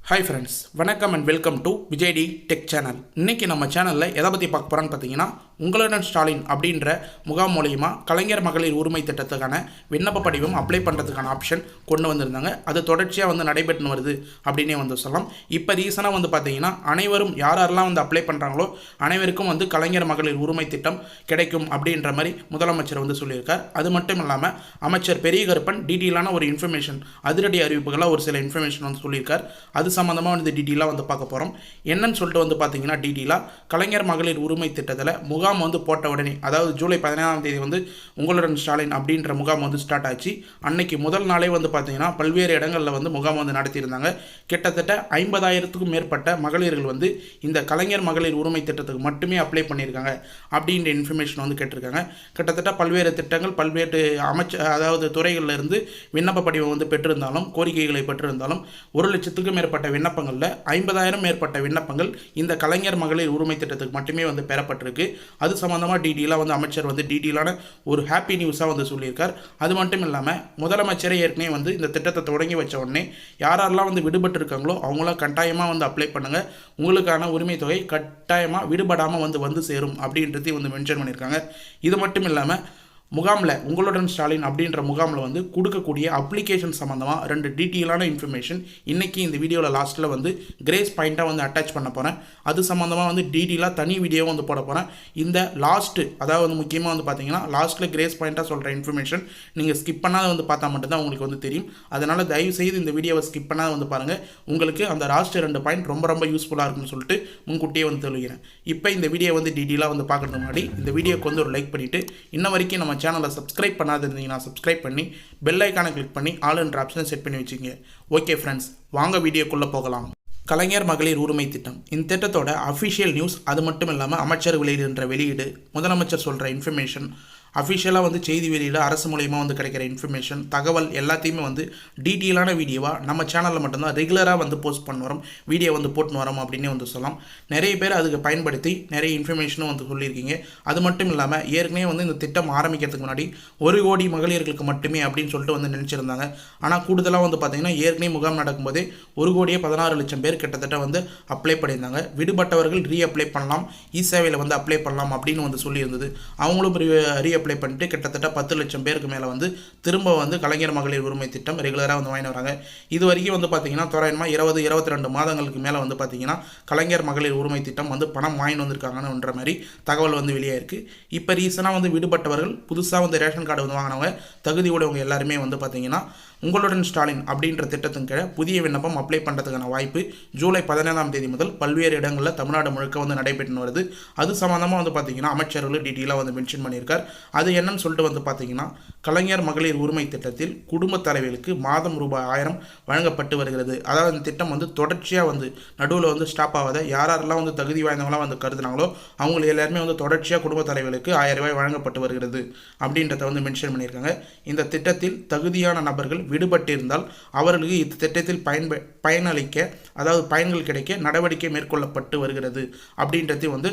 Hi friends, வணக்கம் and welcome to விஜய்டி tech channel. இன்றைக்கி நம்ம சேனலில் எதை பற்றி பார்க்க போகிறோன்னு பார்த்தீங்கன்னா, உங்களுடன் ஸ்டாலின் அப்படின்ற முகாம் மூலியமாக கலைஞர் மகளிர் உரிமை திட்டத்துக்கான விண்ணப்ப படிவம் அப்ளை பண்ணுறதுக்கான ஆப்ஷன் கொண்டு வந்திருந்தாங்க. அது தொடர்ச்சியாக நடைபெற்று வருது அப்படின்னே சொல்லலாம். இப்போ ரீசனாக பார்த்தீங்கன்னா, அனைவரும் யாரெல்லாம் அப்ளை பண்ணுறாங்களோ அனைவருக்கும் கலைஞர் மகளிர் உரிமை திட்டம் கிடைக்கும் அப்படின்ற மாதிரி முதலமைச்சர் சொல்லியிருக்கார். அது மட்டும் இல்லாமல் அமைச்சர் பெரிய கருப்பன் டீட்டெயிலான ஒரு இன்ஃபர்மேஷன், அதிரடி அறிவிப்புகளாக ஒரு சில இன்ஃபர்மேஷன் சொல்லியிருக்கார். அது சம்மந்தமாக டீட்டெயிலாக பார்க்க போகிறோம். என்னன்னு சொல்லிட்டு பார்த்தீங்கன்னா, டீட்டெயிலாக கலைஞர் மகளிர் உரிமை திட்டத்தில் முகாம் போட்ட உடனே, அதாவது ஜூலை 15ஆம் தேதி உங்களுடன் ஸ்டாலின் அப்படின்ற முகாம் ஸ்டார்ட் ஆச்சு. அன்னைக்கு முதல் நாளே பார்த்தீங்கன்னா பல்வேறு இடங்களில் முகாம் நடத்தியிருந்தாங்க. கிட்டத்தட்ட 50,000க்கும் மேற்பட்ட மகளிர்கள் இந்த கலைஞர் மகளிர் உரிமை திட்டத்துக்கு மட்டுமே அப்ளை பண்ணியிருக்காங்க அப்படின்ற இன்ஃபர்மேஷன் கேட்டிருக்காங்க. கிட்டத்தட்ட பல்வேறு திட்டங்கள், பல்வேறு அதாவது துறைகளில் இருந்து விண்ணப்ப படிவம் பெற்றிருந்தாலும், கோரிக்கைகளை பெற்றிருந்தாலும் 1,00,000க்கும் மேற்பட்ட விண்ணப்பங்களில் 50,000 மேற்பட்ட விண்ணப்பங்கள் இந்த கலைஞர் மகளிர் உரிமை திட்டத்துக்கு மட்டுமே பெறப்பட்டிருக்கு. அது சம்பந்தமாக டீட்டெயிலாக அமைச்சர் டீட்டெயிலான ஒரு ஹாப்பி நியூஸாக சொல்லியிருக்கார். அது மட்டும் இல்லாமல் முதலமைச்சரே ஏற்கனவே இந்த திட்டத்தை தொடங்கி வச்ச உடனே யாரெல்லாம் விடுபட்டு இருக்காங்களோ அவங்களாம் கட்டாயமாக அப்ளை பண்ணுங்கள், உங்களுக்கான உரிமை தொகை கட்டாயமாக விடுபடாமல் வந்து சேரும் அப்படின்றதையும் மென்ஷன் பண்ணியிருக்காங்க. இது மட்டும் இல்லாமல் முகாமில் உங்களுடன் ஸ்டாலின் அப்படின்ற முகாமில் கொடுக்கக்கூடிய அப்ளிகேஷன் சம்மந்தமாக 2 டீட்டெயிலான இன்ஃபர்மேஷன் இன்றைக்கி இந்த வீடியோவில் லாஸ்ட்டில் கிரேஸ் பாயிண்ட்டாக அட்டாச் பண்ண போகிறேன். அது சம்மந்தமாக டீட்டெயிலாக தனி வீடியோவும் போட போகிறேன். இந்த லாஸ்ட்டு, அதாவது முக்கியமாக பார்த்தீங்கன்னா லாஸ்ட்டில் கிரேஸ் பாயிண்ட்டாக சொல்கிற இன்ஃபர்மேஷன் நீங்கள் ஸ்கிப் பண்ணாத பார்த்தா மட்டும்தான் உங்களுக்கு தெரியும். அதனால் தயவுசெய்து இந்த வீடியோவை ஸ்கிப் பண்ணாத பாருங்கள். உங்களுக்கு அந்த லாஸ்ட்டு 2 பாயிண்ட் ரொம்ப யூஸ்ஃபுல்லாக இருக்குன்னு சொல்லிட்டு முன்கூட்டியே சொல்லிக்கிறேன். இப்போ இந்த வீடியோ டீட்டெயிலாக பார்க்கறதுக்கு முன்னாடி இந்த வீடியோக்கு ஒரு லைக் பண்ணிவிட்டு, இன்ன வரைக்கும் நம்ம சேனலை சப்ஸ்கிரைப் பண்ணாத இருந்தீங்கன்னா சப்ஸ்கிரைப் பண்ணி பெல் ஐக்கானை கிளிக் பண்ணி ஆல் என்ற ஆப்ஷனை செட் பண்ணி வச்சுங்க. ஓகே ஃப்ரெண்ட்ஸ், வாங்க வீடியோக்குள்ளே போகலாம். கலைஞர் மகளிர் உரிமை திட்டம், இந்த திட்டத்தோட அஃபிஷியல் நியூஸ், அது மட்டும் இல்லாமல் அமைச்சர் வெளியிடுகின்ற வெளியீடு, முதலமைச்சர் சொல்கிற இன்ஃபர்மேஷன், அஃபிஷியலாக செய்தி வெளியீடு, அரசு மூலியமாக கிடைக்கிற இன்ஃபர்மேஷன், தகவல் எல்லாத்தையுமே டீட்டெயிலான வீடியோவாக நம்ம சேனலில் மட்டும்தான் ரெகுலராக போஸ்ட் பண்ண வரோம், வீடியோ போட்டுன்னு வரோம் அப்படின்னு சொல்லலாம். நிறைய பேர் அதுக்கு பயன்படுத்தி நிறைய இன்ஃபர்மேஷனும் சொல்லியிருக்கீங்க. அது மட்டும் இல்லாமல் ஏற்கனவே இந்த திட்டம் ஆரம்பிக்கிறதுக்கு முன்னாடி 1 கோடி மகளிர்களுக்கு மட்டுமே அப்படின்னு சொல்லிட்டு நினச்சிருந்தாங்க. ஆனால் கூடுதலாக பார்த்தீங்கன்னா ஏற்கனவே முகாம் நடக்கும்போதே 1,16,00,000 பேர் கிட்டத்தட்ட அப்ளை பண்ணியிருந்தாங்க. விடுபட்டவர்கள் அப்ளை பண்ணலாம், இ-சேவையில் அப்ளை பண்ணலாம் அப்படின்னு சொல்லியிருந்தது. அவங்களும் அப்ளை பண்ணிட்டு கிட்டத்தட்ட 10 லட்சம் பேருக்கு மேலே திரும்ப கலைஞர் மகளிர் உரிமை திட்டம் ரெகுலராக வாங்கி வராங்க. இது வரைக்கும் பார்த்தீங்கன்னா தோராயமாக 20-22 மாதங்களுக்கு மேலே பார்த்தீங்கன்னா கலைஞர் மகளிர் உரிமை திட்டம் பணம் வாங்கி வந்திருக்காங்கன்ற மாதிரி தகவல் வெளியாக இருக்குது. இப்போ ரீசனாக விடுபட்டவர்கள், புதுசாக ரேஷன் கார்டு வாங்கினவங்க, தகுதி உடையவங்க எல்லாருமே பார்த்தீங்கன்னா உங்களுடன் ஸ்டாலின் அப்படின்ற திட்டத்தின் கீழே புதிய விண்ணப்பம் அப்ளை பண்ணுறதுக்கான வாய்ப்பு ஜூலை 15ஆம் தேதி முதல் பல்வேறு இடங்களில் தமிழ்நாடு முழுக்க நடைபெற்று வருது. அது சம்மந்தமாக பார்த்தீங்கன்னா அமைச்சர்கள் டீட்டெயிலாக மென்ஷன் பண்ணியிருக்கார். அது என்னன்னு சொல்லிட்டு பார்த்தீங்கன்னா, கலைஞர் மகளிர் உரிமை திட்டத்தில் குடும்ப தலைவிகளுக்கு மாதம் ரூபாய் 1000 வழங்கப்பட்டு வருகிறது. அதாவது இந்த திட்டம் தொடர்ச்சியாக நடுவில் ஸ்டாப் ஆகாத, யாரெல்லாம் தகுதி வாய்ந்தவங்களாம் கருதுனாங்களோ அவங்க எல்லாருமே தொடர்ச்சியாக குடும்ப தலைவிகளுக்கு 1000 ரூபாய் வழங்கப்பட்டு வருகிறது அப்படின்றத மென்ஷன் பண்ணியிருக்காங்க. இந்த திட்டத்தில் தகுதியான நபர்கள் விடுபட்டிருந்தால் அவர்களுக்கு இந்த திட்டத்தில் பயனளிக்க, அதாவது பயன்கள் கிடைக்க நடவடிக்கை மேற்கொள்ளப்பட்டு வருகிறது அப்படின்றது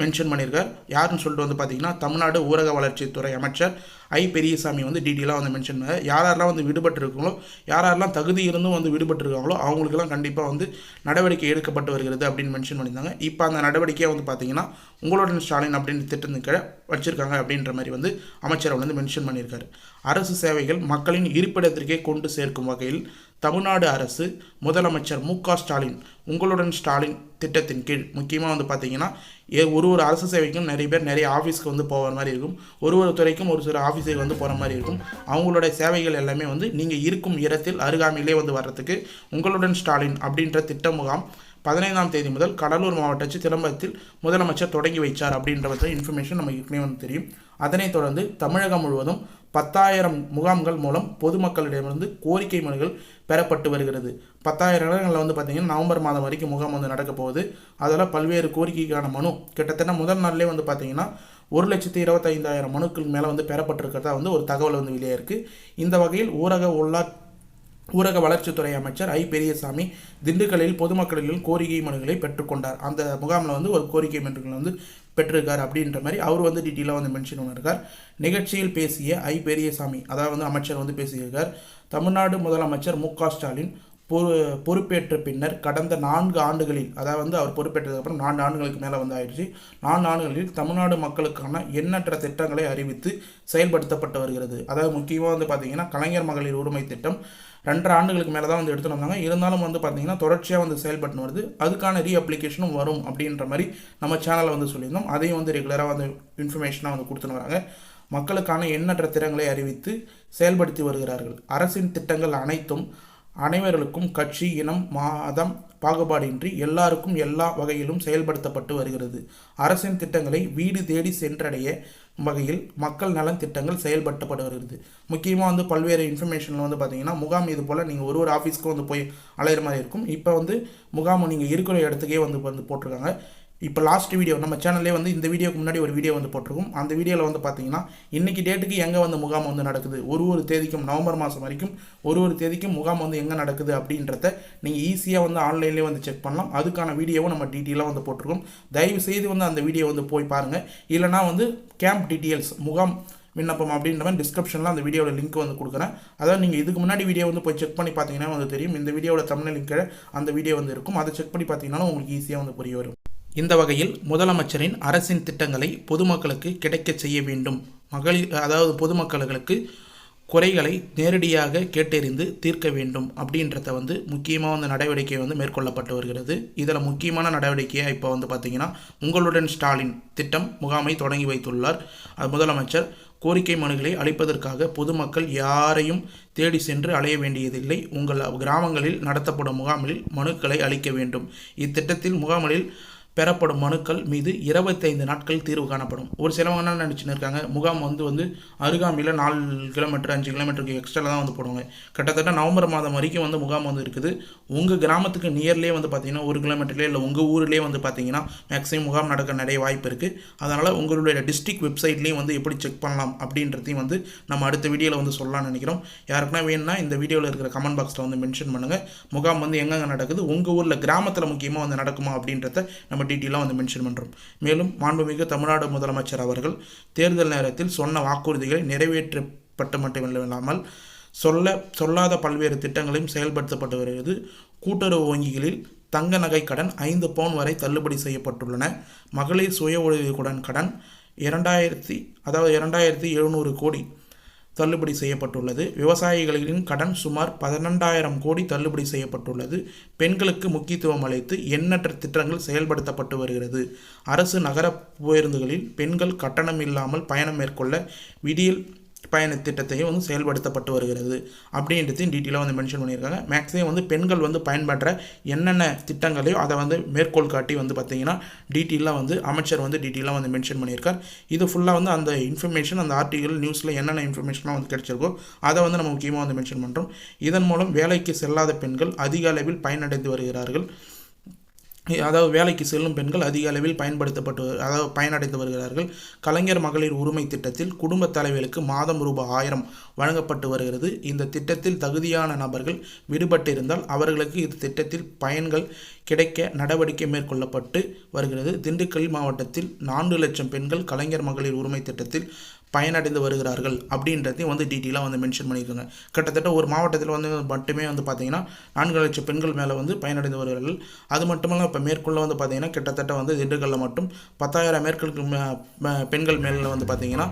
மென்ஷன் பண்ணியிருக்கார். யாருன்னு சொல்லிட்டு பார்த்தீங்கன்னா தமிழ்நாடு ஊரக வளர்ச்சித்துறை அமைச்சர் ஐ பெரியசாமி டீட்டெயிலாக மென்ஷன் பண்ணார். யாரெல்லாம் விடுபட்டு இருக்காங்களோ, யாரெல்லாம் தகுதி இருந்தும் விடுபட்டு இருக்காங்களோ அவங்களுக்கெல்லாம் கண்டிப்பாக நடவடிக்கை எடுக்கப்பட்டு வருகிறது அப்படின்னு மென்ஷன் பண்ணியிருந்தாங்க. இப்போ அந்த நடவடிக்கையை பார்த்தீங்கன்னா உங்களுடன் ஸ்டாலின் அப்படின்ற திட்டத்தின் கீழே வச்சிருக்காங்க அப்படின்ற மாதிரி அமைச்சர் மென்ஷன் பண்ணியிருக்காரு. அரசு சேவைகள் மக்களின் இருப்பிடத்திற்கே கொண்டு சேர்க்கும் வகையில் தமிழ்நாடு அரசு முதலமைச்சர் மு.க. ஸ்டாலின் உங்களுடன் ஸ்டாலின் திட்டத்தின் கீழ் முக்கியமாக பார்த்தீங்கன்னா ஒரு அரசு சேவைக்கும் நிறைய பேர் நிறைய ஆஃபீஸ்க்கு போகிற மாதிரி இருக்கும், ஒரு துறைக்கும் ஒரு சில ஆஃபீஸுக்கு போகிற மாதிரி இருக்கும். அவங்களோட சேவைகள் எல்லாமே நீங்கள் இருக்கும் இடத்தில் அருகாமையிலே வர்றதுக்கு உங்களுடன் ஸ்டாலின் அப்படின்ற திட்ட முகாம் 15ஆம் தேதி முதல் கடலூர் மாவட்ட சிதம்பரத்தில் முதலமைச்சர் தொடங்கி வைச்சார் அப்படின்ற இன்ஃபர்மேஷன் நமக்கு ஏற்கனவே தெரியும். அதனைத் தொடர்ந்து தமிழகம் முழுவதும் 10,000 முகாம்கள் மூலம் பொதுமக்களிடமிருந்து கோரிக்கை மனுகள் பெறப்பட்டு வருகிறது. 10,000 இடங்களில் பார்த்தீங்கன்னா நவம்பர் மாதம் வரைக்கும் முகாம் நடக்க போகுது. அதில் பல்வேறு கோரிக்கைக்கான மனு கிட்டத்தட்ட முதல் நாள்லேயே பார்த்தீங்கன்னா 1,25,000 மனுக்கள் மேலே பெறப்பட்டிருக்கிறதா ஒரு தகவல் வெளியே இருக்குது. இந்த வகையில் ஊரக வளர்ச்சித்துறை அமைச்சர் ஐ பெரியசாமி திண்டுக்கல்லில் பொதுமக்களில் கோரிக்கை மனுக்களை பெற்றுக்கொண்டார். அந்த முகாமில் ஒரு கோரிக்கை மனுக்கள் பெற்றிருக்கார் அப்படின்ற மாதிரி அவர் டீட்டெயிலாக மென்ஷன் பண்ணியிருக்கார். நிகழ்ச்சியில் பேசிய ஐ பெரியசாமி, அதாவது அமைச்சர் பேசியிருக்கார். தமிழ்நாடு முதலமைச்சர் மு.க. ஸ்டாலின் பொறுப்பேற்ற பின்னர் கடந்த 4 ஆண்டுகளில், அதாவது அவர் பொறுப்பேற்றதுக்கப்புறம் 4 ஆண்டுகளுக்கு மேலே வந்து ஆயிடுச்சு. 4 ஆண்டுகளில் தமிழ்நாடு மக்களுக்கான எண்ணற்ற திட்டங்களை அறிவித்து செயல்படுத்தப்பட்டு வருகிறது. அதாவது முக்கியமாக வந்து பார்த்திங்கன்னா கலைஞர் மகளிர் உரிமை திட்டம் 2.5 ஆண்டுகளுக்கு மேலே தான் வந்து எடுத்துகிட்டு வந்தாங்க. இருந்தாலும் வந்து பார்த்திங்கன்னா தொடர்ச்சியாக வந்து செயல்பட்டு வருது. அதுக்கான அப்ளிகேஷனும் வரும் அப்படின்ற மாதிரி நம்ம சேனலில் வந்து சொல்லியிருந்தோம். அதையும் வந்து ரெகுலராக வந்து இன்ஃபர்மேஷனாக வந்து கொடுத்துன்னு வராங்க. மக்களுக்கான எண்ணற்ற திட்டங்களை அறிவித்து செயல்படுத்தி வருகிறார்கள். அரசின் திட்டங்கள் அனைத்தும் அனைவர்களுக்கும் கட்சி, இனம், மதம் பாகுபாடின்றி எல்லாருக்கும் எல்லா வகையிலும் செயல்படுத்தப்பட்டு வருகிறது. அரசின் திட்டங்களை வீடு தேடி சென்றடைய வகையில் மக்கள் நலன் திட்டங்கள் செயல்படுத்தப்பட்டு வருகிறது. முக்கியமாக வந்து பல்வேறு இன்ஃபர்மேஷனில் வந்து பார்த்தீங்கன்னா முகாம் இது போல் நீங்கள் ஒரு ஆஃபீஸ்க்கும் வந்து போய் அலையிற மாதிரி இருக்கும். இப்போ வந்து முகாம் நீங்கள் இருக்கிற இடத்துக்கே வந்து போட்டிருக்காங்க. இப்போ லாஸ்ட் வீடியோ நம்ம சேனல்லே வந்து இந்த வீடியோக்கு முன்னாடி ஒரு வீடியோ வந்து போட்டிருக்கும். அந்த வீடியோவில் வந்து பார்த்தீங்கன்னா இன்றைக்கி டேட்டுக்கு எங்கே வந்து முகாம் வந்து நடக்குது, ஒரு தேதிக்கும் நவம்பர் மாதம் வரைக்கும் ஒரு தேதிக்கும் முகாம் வந்து எங்கே நடக்குது அப்படின்றத நீங்கள் ஈஸியாக வந்து ஆன்லைன்லேயே வந்து செக் பண்ணலாம். அதுக்கான வீடியோவும் நம்ம டீட்டெயிலாக வந்து போட்டிருக்கோம். தயவு செய்து வந்து அந்த வீடியோ வந்து போய் பாருங்கள். இல்லைனா வந்து கேம்ப் டீட்டெயில்ஸ் முகாம் விண்ணப்பம் அப்படின்ற மாதிரி டிஸ்கிரிப்ஷனில் அந்த வீடியோட லிங்க் வந்து கொடுக்குறேன். அதாவது நீங்கள் இதுக்கு முன்னாடி வீடியோ வந்து போய் செக் பண்ணி பார்த்தீங்கன்னா வந்து தெரியும். இந்த வீடியோட தமிழ் லிங்க் அந்த வீடியோ வந்து இருக்கும். அதை செக் பண்ணி பார்த்தீங்கன்னா உங்களுக்கு ஈஸியாக வந்து புரிய வரும். இந்த வகையில் முதலமைச்சரின் அரசின் திட்டங்களை பொதுமக்களுக்கு கிடைக்க செய்ய வேண்டும். அதாவது பொதுமக்களுக்கு குறைகளை நேரடியாக கேட்டறிந்து தீர்க்க வேண்டும் அப்படின்றத வந்து முக்கியமாக வந்து நடவடிக்கை வந்து மேற்கொள்ளப்பட்டு வருகிறது. இதில் முக்கியமான நடவடிக்கையாக இப்போ வந்து பார்த்திங்கன்னா உங்களுடன் ஸ்டாலின் திட்டம் முகாமை தொடங்கி வைத்துள்ளார். முதலமைச்சர் கோரிக்கை மனுக்களை அளிப்பதற்காக பொதுமக்கள் யாரையும் தேடி சென்று அலைய வேண்டியதில்லை. உங்கள் கிராமங்களில் நடத்தப்படும் முகாமில் மனுக்களை அளிக்க வேண்டும். இத்திட்டத்தில் முகாமில் பெறப்படும் மனுக்கள் மீது 25 நாட்கள் தீர்வு காணப்படும். ஒரு சிலவங்க என்ன நினச்சின்னு இருக்காங்க, முகாம் வந்து அருகாமையில் 4 கிலோமீட்டர் 5 கிலோமீட்டருக்கு எக்ஸ்ட்ரா தான் வந்து போடுவாங்க. கிட்டத்தட்ட நவம்பர் மாதம் வரைக்கும் வந்து முகாம் வந்து இருக்குது. உங்கள் கிராமத்துக்கு நியர்லேயே வந்து பார்த்திங்கன்னா 1 கிலோமீட்டர்லேயே இல்லை உங்கள் ஊர்லேயே வந்து பார்த்திங்கன்னா மேக்ஸிமம் முகாம் நடக்க நிறைய வாய்ப்பு இருக்குது. அதனால் உங்களுடைய டிஸ்ட்ரிக்ட் வெப்சைட்லேயும் வந்து எப்படி செக் பண்ணலாம் அப்படின்றதையும் வந்து நம்ம அடுத்த வீடியோவில் வந்து சொல்லலாம்னு நினைக்கிறோம். யாருக்குன்னா வேணும்னா இந்த வீடியோவில் இருக்கிற கமெண்ட் பாக்ஸில் வந்து மென்ஷன் பண்ணுங்கள். முகாம் வந்து எங்கெங்கே நடக்குது, உங்கள் ஊரில் கிராமத்தில் முக்கியமாக வந்து நடக்குமா அப்படின்றத நம்ம டீட்டெயிலாக வந்து மென்ஷன் பண்ணுறோம். மேலும் மாண்புமிகு தமிழ்நாடு முதலமைச்சர் அவர்கள் தேர்தல் நேரத்தில் சொன்ன வாக்குறுதிகளை நிறைவேற்றப்பட்டு மட்டுமில்லாமல் சொல்லாத பல்வேறு திட்டங்களையும் செயல்படுத்தப்பட்டு வருகிறது. கூட்டுறவு வங்கிகளில் தங்க நகை கடன் 5 பவுன் வரை தள்ளுபடி செய்யப்பட்டுள்ளன. மகளிர் சுய உதவிக்குடன் கடன் 2700 கோடி தள்ளுபடி செய்யப்பட்டுள்ளது. விவசாயிகளின் கடன் சுமார் 12,000 கோடி தள்ளுபடி செய்யப்பட்டுள்ளது. பெண்களுக்கு முக்கியத்துவம் அளித்து எண்ணற்ற திட்டங்கள் செயல்படுத்தப்பட்டு வருகிறது. அரசு நகர பேருந்துகளில் பெண்கள் கட்டணம் இல்லாமல் பயணம் மேற்கொள்ள விடியல் பயண திட்டத்தையும் வந்து செயல்படுத்தப்பட்டு வருகிறது அப்படின்றதையும் டீட்டெயிலாக வந்து மென்ஷன் பண்ணியிருக்காங்க. மேக்ஸிமம் வந்து பெண்கள் வந்து பயன்படுற என்னென்ன திட்டங்களையோ அதை வந்து மேற்கோள் காட்டி வந்து பார்த்திங்கன்னா டீட்டெயிலாக வந்து அமைச்சர் வந்து டீட்டெயிலாக வந்து மென்ஷன் பண்ணியிருக்கார். இது ஃபுல்லாக வந்து அந்த இன்ஃபர்மேஷன் அந்த ஆர்டிகல் நியூஸில் என்னென்ன இன்ஃபர்மேஷனாக வந்து கிடைச்சிருக்கோ அதை வந்து நம்ம முக்கியமாக வந்து மென்ஷன் பண்ணுறோம். இதன் மூலம் வேலைக்கு செல்லாத பெண்கள் அதிக அளவில் பயனடைந்து வருகிறார்கள். அதாவது வேலைக்கு செல்லும் பெண்கள் அதிக அளவில் பயனடைந்து வருகிறார்கள். கலைஞர் மகளிர் உரிமை திட்டத்தில் குடும்ப தலைவர்களுக்கு மாதம் ரூபாய் 1000 வழங்கப்பட்டு வருகிறது. இந்த திட்டத்தில் தகுதியான நபர்கள் விடுபட்டிருந்தால் அவர்களுக்கு இந்த திட்டத்தில் பயன்கள் கிடைக்க நடவடிக்கை மேற்கொள்ளப்பட்டு வருகிறது. திண்டுக்கல் மாவட்டத்தில் 4 லட்சம் பெண்கள் கலைஞர் மகளிர் உரிமை திட்டத்தில் பயனடைந்து வருகிறார்கள் அப்படின்றதையும் வந்து டீட்டெயிலாக வந்து மென்ஷன் பண்ணியிருக்காங்க. கிட்டத்தட்ட ஒரு மாவட்டத்தில் வந்து மட்டுமே வந்து பார்த்திங்கன்னா 4 லட்சம் பெண்கள் மேலே வந்து பயனடைந்து வருகிறார்கள். அது மட்டுமல்ல இப்போ மேற்கொள்ள வந்து பார்த்திங்கன்னா கிட்டத்தட்ட வந்து திண்டுக்கல்லில் மட்டும் 10,000 பெண்கள் மேலே வந்து பார்த்திங்கன்னா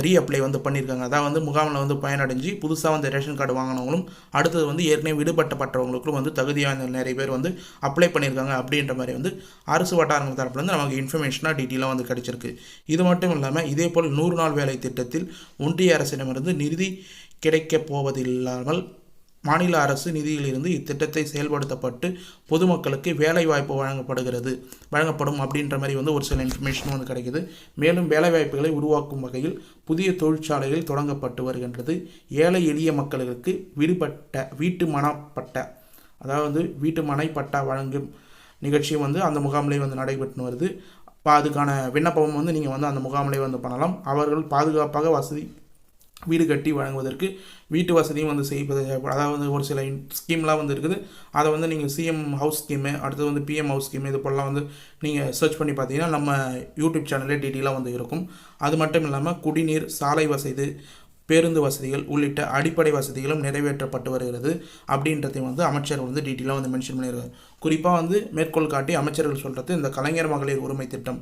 ரீஅப்ளை வந்து பண்ணியிருக்காங்க. அதாவது வந்து முகாமில் வந்து பயனடைஞ்சு புதுசாக வந்து ரேஷன் கார்டு வாங்கினவங்களும் அடுத்தது வந்து ஏற்கனவே விடுபட்டப்பட்டவங்களுக்கும் வந்து தகுதியான நிறைய பேர் வந்து அப்ளை பண்ணியிருக்காங்க அப்படின்ற மாதிரி வந்து அரசு வட்டாரங்கள் தரப்புலேருந்து நமக்கு இன்ஃபர்மேஷனாக டீட்டெயிலாக வந்து கிடச்சிருக்கு. இது மட்டும் இல்லாமல் இதே போல் 100 நாள் வேலை திட்டத்தில் ஒன்றிய அரசிடமிருந்து நிதி கிடைக்கப் போவதில்லாமல் மாநில அரசு நிதியிலிருந்து இத்திட்டத்தை செயல்படுத்தப்பட்டு பொதுமக்களுக்கு வேலைவாய்ப்பு வழங்கப்படும் அப்படின்ற மாதிரி வந்து ஒரு சில இன்ஃபர்மேஷன் வந்து கிடைக்குது. மேலும் வேலைவாய்ப்புகளை உருவாக்கும் வகையில் புதிய தொழிற்சாலைகள் தொடங்கப்பட்டு வருகின்றது. ஏழை எளிய மக்களுக்கு வீட்டு மனை பட்டா வழங்கும் நிகழ்ச்சியும் வந்து அந்த முகாமிலே வந்து நடைபெற்று வருது. அதுக்கான விண்ணப்பம் வந்து நீங்கள் வந்து அந்த முகாமிலே வந்து பண்ணலாம். அவர்கள் பாதுகாப்பாக வீடு கட்டி வழங்குவதற்கு வீட்டு வசதியும் வந்து செய்வது. அதாவது ஒரு சில ஸ்கீம்லாம் வந்து இருக்குது. அதை வந்து நீங்கள் சிஎம் ஹவுஸ் ஸ்கீமு, அடுத்தது வந்து பிஎம் ஹவுஸ் ஸ்கீமு, இது போலலாம் வந்து நீங்கள் சர்ச் பண்ணி பார்த்தீங்கன்னா நம்ம யூடியூப் சேனல்லே டீட்டெயிலாக வந்து இருக்கும். அது மட்டும் இல்லாமல் குடிநீர், சாலை வசதி, பேருந்து வசதிகள் உள்ளிட்ட அடிப்படை வசதிகளும் நிறைவேற்றப்பட்டு வருகிறது அப்படின்றதையும் வந்து அமைச்சர் வந்து டீட்டெயிலாக வந்து மென்ஷன் பண்ணியிருக்காரு. குறிப்பாக வந்து மேற்கோள் காட்டி அமைச்சர்கள் சொல்கிறது இந்த கலைஞர் மகளிர் உரிமை திட்டம்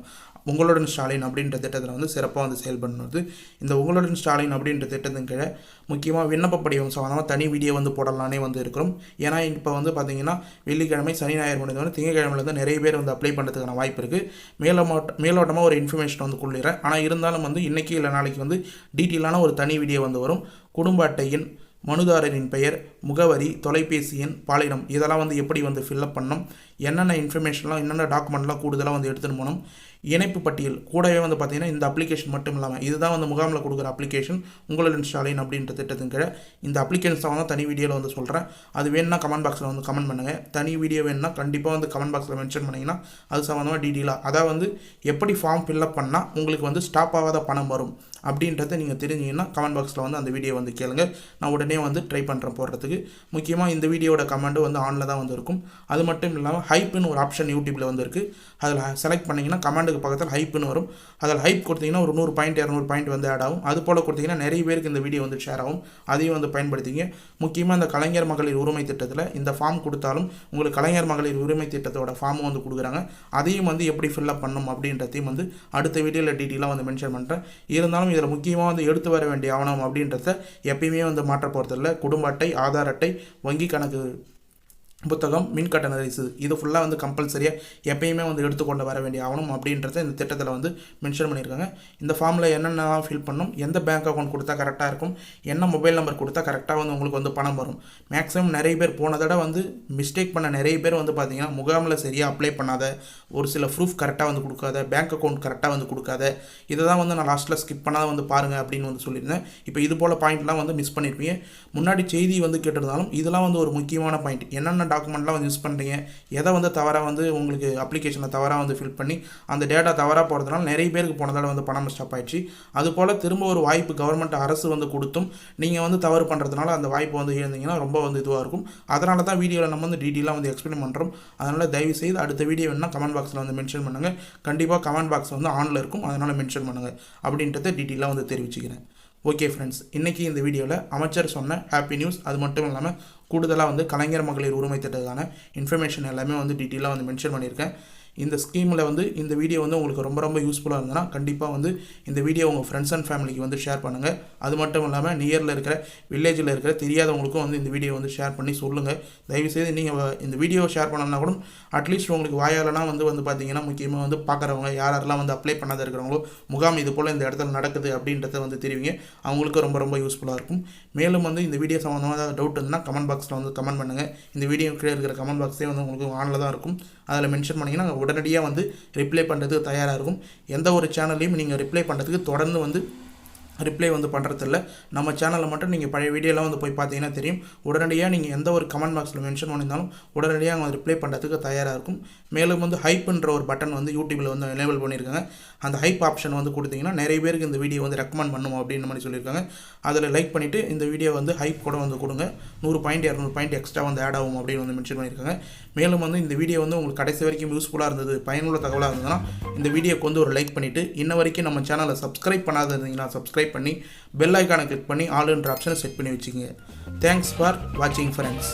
உங்களுடன் ஸ்டாலின் அப்படின்ற திட்டத்தில் வந்து சிறப்பாக வந்து செயல்படுறது. இந்த உங்களுடன் ஸ்டாலின் அப்படின்ற திட்டத்தின் கீழே முக்கியமாக விண்ணப்ப படிவம் சம்மந்தமாக தனி வீடியோ வந்து போடலானே வந்து இருக்கிறோம். ஏன்னா இப்போ வந்து பார்த்திங்கன்னா வெள்ளிக்கிழமை சனி ஞாயிறு முடிந்தவரை திங்கக்கிழமையிலேருந்து நிறைய பேர் வந்து அப்ளை பண்ணுறதுக்கான வாய்ப்பு இருக்குது. மேலோட்டமாக ஒரு இன்ஃபர்மேஷன் வந்து கொள்ளிடுறேன். ஆனால் இருந்தாலும் வந்து இன்றைக்கி இல்லை நாளைக்கு வந்து டீட்டெயிலான ஒரு தனி வீடியோ வந்து வரும். குடும்ப அட்டையின் மனுதாரரின் பெயர், முகவரி, தொலைபேசி எண், பாலினம் இதெல்லாம் வந்து எப்படி வந்து ஃபில்அப் பண்ணணும், என்னென்ன இன்ஃபர்மேஷன்லாம் என்னென்ன டாக்குமெண்ட்லாம் கூடுதலாக வந்து எடுத்துகிட்டு போகணும், இணைப்பு பட்டியல் கூடவே வந்து பார்த்திங்கன்னா இந்த அப்ளிகேஷன் மட்டும் இல்லாமல் இதுதான் வந்து முகாமில் கொடுக்குற அப்ளிகேஷன் உங்களுடன் ஸ்டாலின் அப்படின்ற திட்டத்தின் கீழே இந்த அப்ளிகேஷன்ஸ் தான் தனி வீடியோவில் வந்து சொல்கிறேன். அது வேணுன்னா கமெண்ட் பாக்ஸில் வந்து கமெண்ட் பண்ணுங்கள். தனி வீடியோ வேணுன்னா கண்டிப்பாக வந்து கமெண்ட் பாக்ஸில் மென்ஷன் பண்ணிங்கன்னா அது சம்மந்தமாக டீட்டெயிலாக அதாவது வந்து எப்படி ஃபார்ம் ஃபில்அப் பண்ணால் உங்களுக்கு வந்து ஸ்டாப் ஆகாத பணம் வரும் அப்படின்றத நீங்கள் தெரிஞ்சிங்கன்னா கமெண்ட் பாக்ஸில் வந்து அந்த வீடியோ வந்து கேளுங்க. நான் உடனே வந்து ட்ரை பண்ணுறேன் போடுறதுக்கு. முக்கியமாக இந்த வீடியோட கமெண்ட் வந்து ஆனில் தான் வந்து இருக்கும். அது மட்டும் இல்லாமல் ஹைப்புன்னு ஒரு ஆப்ஷன் யூடியூப்பில் வந்து இருக்குது. அதில் செலக்ட் பண்ணிங்கன்னா கமெண்டுக்கு பக்கத்தில் ஹைப்புன்னு வரும். அதில் ஹைப் கொடுத்தீங்கன்னா ஒரு 100 பாயிண்ட் 200 பாயிண்ட் வந்து ஆட் ஆகும். அது போல் கொடுத்தீங்கன்னா நிறைய பேருக்கு இந்த வீடியோ வந்து ஷேர் ஆகும். அதையும் வந்து பயன்படுத்திங்க. முக்கியமாக இந்த கலைஞர் மகளிர் உரிமை திட்டத்தில் இந்த ஃபார்ம் கொடுத்தாலும் உங்களுக்கு கலைஞர் மகளிர் உரிமை திட்டத்தோட ஃபார்மும் வந்து கொடுக்குறாங்க. அதையும் வந்து எப்படி ஃபில்அப் பண்ணணும் அப்படின்றதையும் வந்து அடுத்த வீடியோவில் டீட்டெயிலாக வந்து மென்ஷன் பண்ணுறேன். இருந்தாலும் இதில் முக்கியமாக வந்து எடுத்து வர வேண்டிய ஆவணம் அப்படின்றத எப்பயுமே வந்து மாற்ற போகிறதில்ல. குடும்ப அட்டை, ஆதார் அட்டை, வங்கி கணக்கு புத்தகம், மின் கட்டண ரசீது இது ஃபுல்லாக வந்து கம்பல்சரியாக எப்பயுமே வந்து எடுத்துக்கொண்டு வர வேண்டிய ஆகணும் அப்படின்றத இந்த திட்டத்தில் வந்து மென்ஷன் பண்ணியிருக்காங்க. இந்த ஃபார்மில் என்னென்னலாம் ஃபில் பண்ணணும், எந்த பேங்க் அக்கௌண்ட் கொடுத்தா கரெக்டாக இருக்கும், என்ன மொபைல் நம்பர் கொடுத்தா கரெக்டாக வந்து உங்களுக்கு வந்து பணம் வரும். மேக்ஸிமம் நிறைய பேர் போன தடவை வந்து மிஸ்டேக் பண்ண நிறைய பேர் வந்து பார்த்திங்கன்னா முகாமில் சரியாக அப்ளை பண்ணாத, ஒரு சில ப்ரூஃப் கரெக்டாக வந்து கொடுக்காத, பேங்க் அக்கௌண்ட் கரெக்டாக வந்து கொடுக்காத, இதை தான் வந்து நான் லாஸ்ட்டில் ஸ்கிப் பண்ணாத வந்து பாருங்கள் அப்படின்னு வந்து சொல்லியிருந்தேன். இப்போ இது போல் பாயிண்ட்லாம் வந்து மிஸ் பண்ணியிருப்பீங்க. முன்னாடி செய்தி வந்து கேட்டிருந்தாலும் இதெல்லாம் வந்து ஒரு முக்கியமான பாயிண்ட். என்னென்ன டாக்குமெண்ட்லாம் வந்து யூஸ் பண்ணுறீங்க, எதை வந்து தவறாக வந்து உங்களுக்கு அப்ளிகேஷனில் தவறாக வந்து ஃபில் பண்ணி அந்த டேட்டா தவறாக போகிறதுனால நிறைய பேருக்கு போனதால் வந்து பணம் ஸ்டாப் ஆயிடுச்சு. அதுபோல் திரும்ப ஒரு வாய்ப்பு கவர்மெண்ட் அரசு வந்து கொடுத்தும் நீங்கள் வந்து தவறு பண்ணுறதுனால அந்த வாய்ப்பு வந்து இழந்தீங்கன்னா ரொம்ப வந்து இதுவாக இருக்கும். அதனால தான் வீடியோவில் நம்ம வந்து டீட்டெயிலாக வந்து எக்ஸ்பிளைன் பண்ணுறோம். அதனால் தயவுசெய்து அடுத்த வீடியோ வேணுன்னா கமெண்ட் பாக்ஸில் வந்து மென்ஷன் பண்ணுங்கள். கண்டிப்பாக கமெண்ட் பாக்ஸ் வந்து ஆனில் இருக்கும், அதனால் மென்ஷன் பண்ணுங்கள் அப்படின்றத டீட்டெயிலாக வந்து தெரிவிச்சுக்கிறேன். ஓகே ஃப்ரெண்ட்ஸ், இன்றைக்கி இந்த வீடியோவில் அமைச்சர் சொன்ன ஹாப்பி நியூஸ், அது மட்டும் இல்லாமல் கூடுதலாக வந்து கலைஞர் மகளிர் உரிமை திட்டத்துக்கான இன்ஃபர்மேஷன் எல்லாமே வந்து டீட்டெயிலாக வந்து மென்ஷன் பண்ணியிருக்கேன். இந்த ஸ்கீமில் வந்து இந்த வீடியோ வந்து உங்களுக்கு ரொம்ப ரொம்ப யூஸ்ஃபுல்லாக இருந்ததுன்னா கண்டிப்பாக வந்து இந்த வீடியோ உங்கள் ஃப்ரெண்ட்ஸ் அண்ட் ஃபேமிலிக்கு வந்து ஷேர் பண்ணுங்கள். அது மட்டும் இல்லாமல் நியரில் இருக்கிற வில்லேஜில் இருக்கிற தெரியாதவங்களுக்கும் வந்து இந்த வீடியோ வந்து ஷேர் பண்ணி சொல்லுங்கள். தயவுசெய்து நீங்கள் இந்த வீடியோ ஷேர் பண்ணணும்னா கூட அட்லீஸ்ட் உங்களுக்கு வாயாலலாம் வந்து பார்த்தீங்கன்னா முக்கியமாக வந்து பார்க்குறவங்க யாரெல்லாம் வந்து அப்ளை பண்ணாத இருக்கிறவங்களோ முகாம் இது போல் இந்த இடத்துல நடக்குது அப்படின்றத வந்து தெரிவிங்க. அவங்களுக்கு ரொம்ப ரொம்ப யூஸ்ஃபுல்லாக இருக்கும். மேலும் வந்து இந்த வீடியோ சம்மந்தமாக ஏதாவது டவுட் இருந்தால் கமெண்ட் பாக்ஸில் வந்து கமெண்ட் பண்ணுங்கள். இந்த வீடியோ கீழே இருக்கிற கமெண்ட் பாக்ஸே வந்து உங்களுக்கு ஆனில் தான் இருக்கும். அதில் மென்ஷன் பண்ணிங்கன்னா உடனடியாக வந்து ரிப்ளை பண்ணுறதுக்கு தயாராக இருக்கும். எந்த ஒரு சேனல்லையும் நீங்கள் ரிப்ளை பண்ணுறதுக்கு தொடர்ந்து வந்து ரிப்ளை வந்து பண்ணுறதில்ல. நம்ம சேனலில் மட்டும் நீங்கள் பழைய வீடியோலாம் வந்து போய் பார்த்தீங்கன்னா தெரியும். உடனடியாக நீங்கள் எந்த ஒரு கமெண்ட் பாக்ஸில் மென்ஷன் பண்ணியிருந்தாலும் உடனடியாக அவங்க ரிப்ளை பண்ணுறதுக்கு தயாராக இருக்கும். மேலும் வந்து ஹைப்புன்ற ஒரு பட்டன் வந்து யூடியூப்பில் வந்து எனேபிள் பண்ணியிருக்காங்க. அந்த ஹைப் ஆப்ஷன் வந்து கொடுத்தீங்கன்னா நிறைய பேருக்கு இந்த வீடியோ வந்து ரெக்கமெண்ட் பண்ணுவோம் அப்படின்னு மாதிரி சொல்லியிருக்காங்க. அதில் லைக் பண்ணிவிட்டு இந்த வீடியோ வந்து ஹைப் கூட வந்து கொடுங்க. 100 பாயிண்ட் 200 பாயிண்ட் எக்ஸ்ட்ரா வந்து ஆட் ஆகும் அப்படின்னு வந்து மென்ஷன் பண்ணியிருக்காங்க. மேலும் வந்து இந்த வீடியோ வந்து உங்களுக்கு கடைசி வரைக்கும் யூஸ்ஃபுல்லாக இருந்தது, பயனுள்ள தகவலாக இருந்ததுன்னா இந்த வீடியோக்கு வந்து ஒரு லைக் பண்ணிவிட்டு இன்ன வரைக்கும் நம்ம சேனலை சப்ஸ்கிரைப் பண்ணாத இருந்தீங்கன்னா சப்ஸ்கிரைப் பண்ணி பெல் ஐக்கானை கிளிக் பண்ணி ஆல்ன்ற ஆப்ஷனை செட் பண்ணி வச்சுக்கோங்க. தேங்க்ஸ் ஃபார் வாட்சிங் ஃப்ரெண்ட்ஸ்.